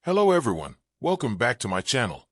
Hello everyone, welcome back to my channel.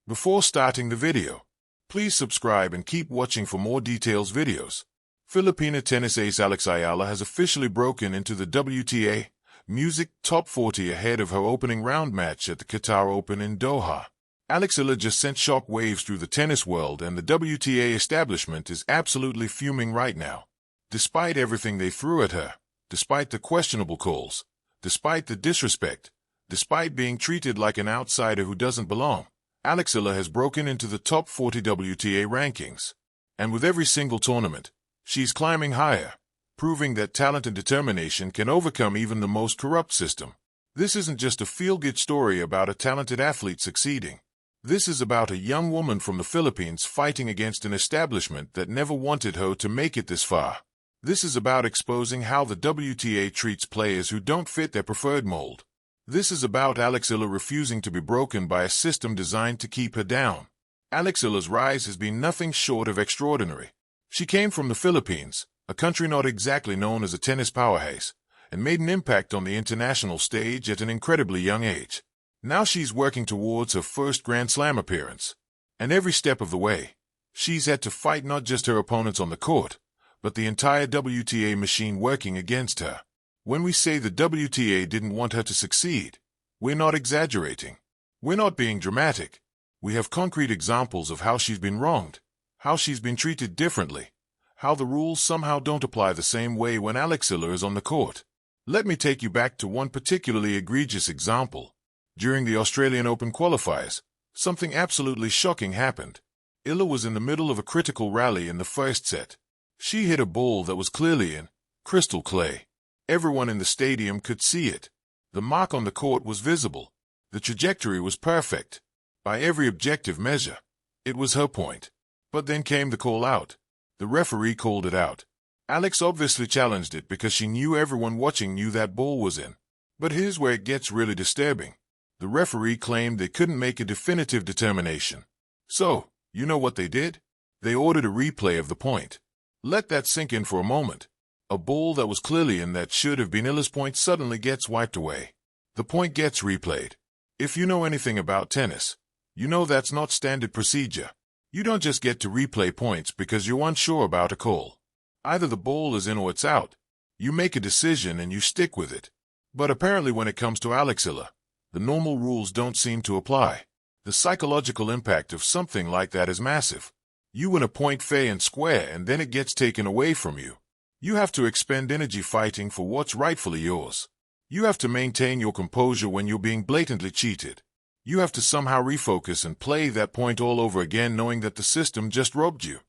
Before starting the video, please subscribe and keep watching for more details videos. Filipina tennis ace Alex Eala has officially broken into the WTA Music Top 40 ahead of her opening round match at the Qatar Open in Doha. Eala just sent shock waves through the tennis world, and the WTA establishment is absolutely fuming right now. Despite everything they threw at her, despite the questionable calls, despite the disrespect, despite being treated like an outsider who doesn't belong, Eala has broken into the top 40 WTA rankings. And with every single tournament, she's climbing higher, proving that talent and determination can overcome even the most corrupt system. This isn't just a feel-good story about a talented athlete succeeding. This is about a young woman from the Philippines fighting against an establishment that never wanted her to make it this far. This is about exposing how the WTA treats players who don't fit their preferred mold. This is about Eala refusing to be broken by a system designed to keep her down. Eala's rise has been nothing short of extraordinary. She came from the Philippines, a country not exactly known as a tennis powerhouse, and made an impact on the international stage at an incredibly young age. Now she's working towards her first Grand Slam appearance. And every step of the way, she's had to fight not just her opponents on the court, but the entire WTA machine working against her. When we say the WTA didn't want her to succeed, we're not exaggerating. We're not being dramatic. We have concrete examples of how she's been wronged, how she's been treated differently, how the rules somehow don't apply the same way when Eala is on the court. Let me take you back to one particularly egregious example. During the Australian Open qualifiers, something absolutely shocking happened. Eala was in the middle of a critical rally in the first set. She hit a ball that was clearly in crystal clay. Everyone in the stadium could see it. The mark on the court was visible. The trajectory was perfect. By every objective measure, it was her point. But then came the call out. The referee called it out. Alex obviously challenged it because she knew everyone watching knew that ball was in. But here's where it gets really disturbing. The referee claimed they couldn't make a definitive determination. So, you know what they did? They ordered a replay of the point. Let that sink in for a moment. A ball that was clearly in that should have been Eala's point suddenly gets wiped away. The point gets replayed. If you know anything about tennis, you know that's not standard procedure. You don't just get to replay points because you're unsure about a call. Either the ball is in or it's out. You make a decision and you stick with it. But apparently when it comes to Eala, the normal rules don't seem to apply. The psychological impact of something like that is massive. You win a point fair and square, and then it gets taken away from you. You have to expend energy fighting for what's rightfully yours. You have to maintain your composure when you're being blatantly cheated. You have to somehow refocus and play that point all over again, knowing that the system just robbed you.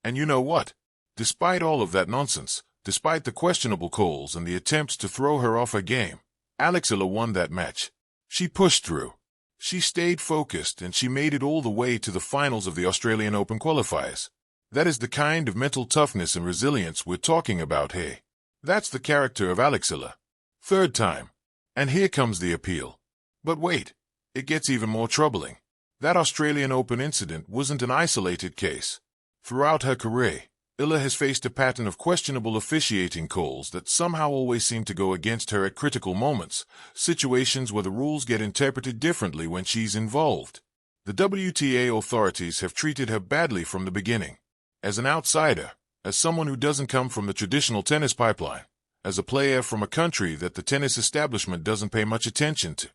And you know what? Despite all of that nonsense, despite the questionable calls and the attempts to throw her off her game, Eala won that match. She pushed through. She stayed focused, and she made it all the way to the finals of the Australian Open qualifiers. That is the kind of mental toughness and resilience we're talking about here. That's the character of Eala. Third time. And here comes the appeal. But wait, it gets even more troubling. That Australian Open incident wasn't an isolated case. Throughout her career, Eala has faced a pattern of questionable officiating calls that somehow always seem to go against her at critical moments, situations where the rules get interpreted differently when she's involved. The WTA authorities have treated her badly from the beginning. As an outsider, as someone who doesn't come from the traditional tennis pipeline, as a player from a country that the tennis establishment doesn't pay much attention to,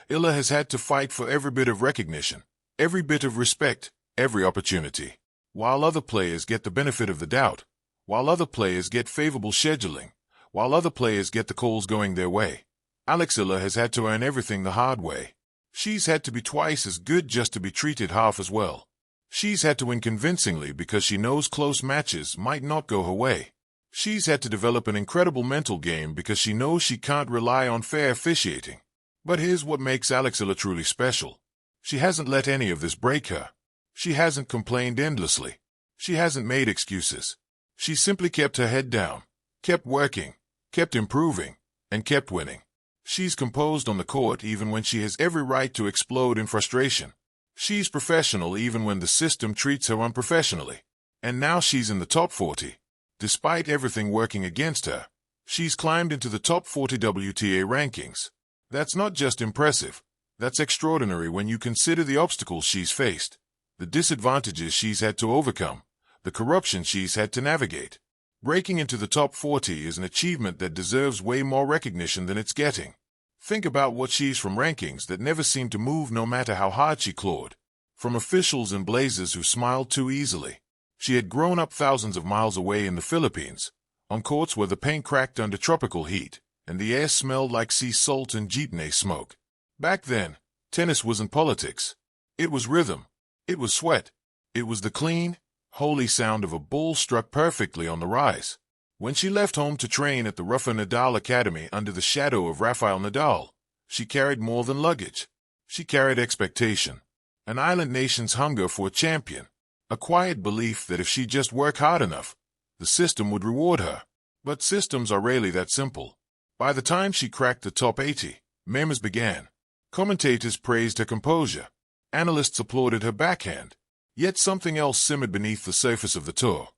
Eala has had to fight for every bit of recognition, every bit of respect, every opportunity. While other players get the benefit of the doubt, while other players get favorable scheduling, while other players get the calls going their way, Eala has had to earn everything the hard way. She's had to be twice as good just to be treated half as well. She's had to win convincingly because she knows close matches might not go her way. She's had to develop an incredible mental game because she knows she can't rely on fair officiating. But here's what makes Eala truly special. She hasn't let any of this break her. She hasn't complained endlessly. She hasn't made excuses. She simply kept her head down, kept working, kept improving, and kept winning. She's composed on the court even when she has every right to explode in frustration. She's professional even when the system treats her unprofessionally. And now she's in the top 40. Despite everything working against her, she's climbed into the top 40 WTA rankings. That's not just impressive. That's extraordinary when you consider the obstacles she's faced, the disadvantages she's had to overcome, the corruption she's had to navigate. Breaking into the top 40 is an achievement that deserves way more recognition than it's getting. Think about what she's from rankings that never seemed to move no matter how hard she clawed. From officials in blazers who smiled too easily. She had grown up thousands of miles away in the Philippines, on courts where the paint cracked under tropical heat, and the air smelled like sea salt and jeepney smoke. Back then, tennis wasn't politics. It was rhythm. It was sweat. It was the clean, holy sound of a bull struck perfectly on the rise. When she left home to train at the Rafa Nadal Academy under the shadow of Rafael Nadal, she carried more than luggage. She carried expectation, an island nation's hunger for a champion, a quiet belief that if she just worked hard enough, the system would reward her. But systems are rarely that simple. By the time she cracked the top 80, memes began. Commentators praised her composure. Analysts applauded her backhand. Yet something else simmered beneath the surface of the tour.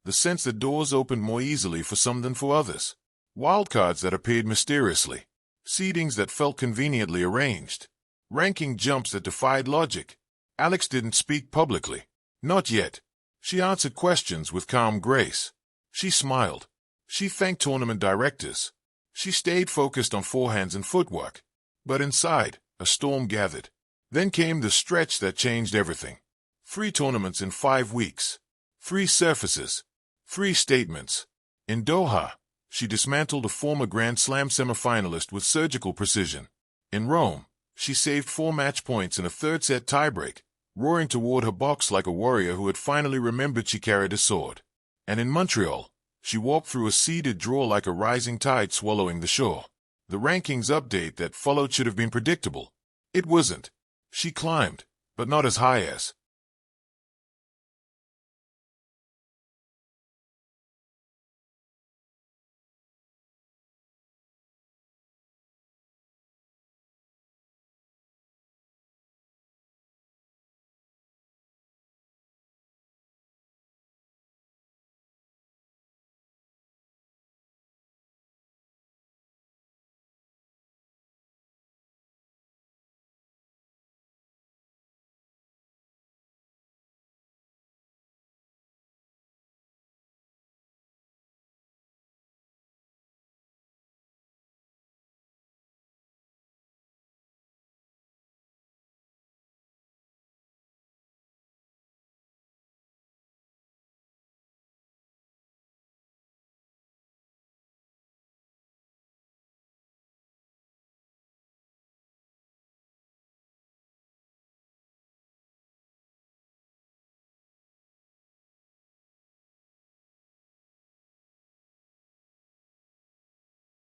The sense that doors opened more easily for some than for others. Wildcards that appeared mysteriously. Seedings that felt conveniently arranged. Ranking jumps that defied logic. Alex didn't speak publicly. Not yet. She answered questions with calm grace. She smiled. She thanked tournament directors. She stayed focused on forehands and footwork. But inside, a storm gathered. Then came the stretch that changed everything. 3 tournaments in 5 weeks. 3 surfaces. 3 statements. In Doha, she dismantled a former Grand Slam semifinalist with surgical precision. In Rome, she saved 4 match points in a third-set tiebreak, roaring toward her box like a warrior who had finally remembered she carried a sword. And in Montreal, she walked through a seeded draw like a rising tide swallowing the shore. The rankings update that followed should have been predictable. It wasn't. She climbed, but not as high as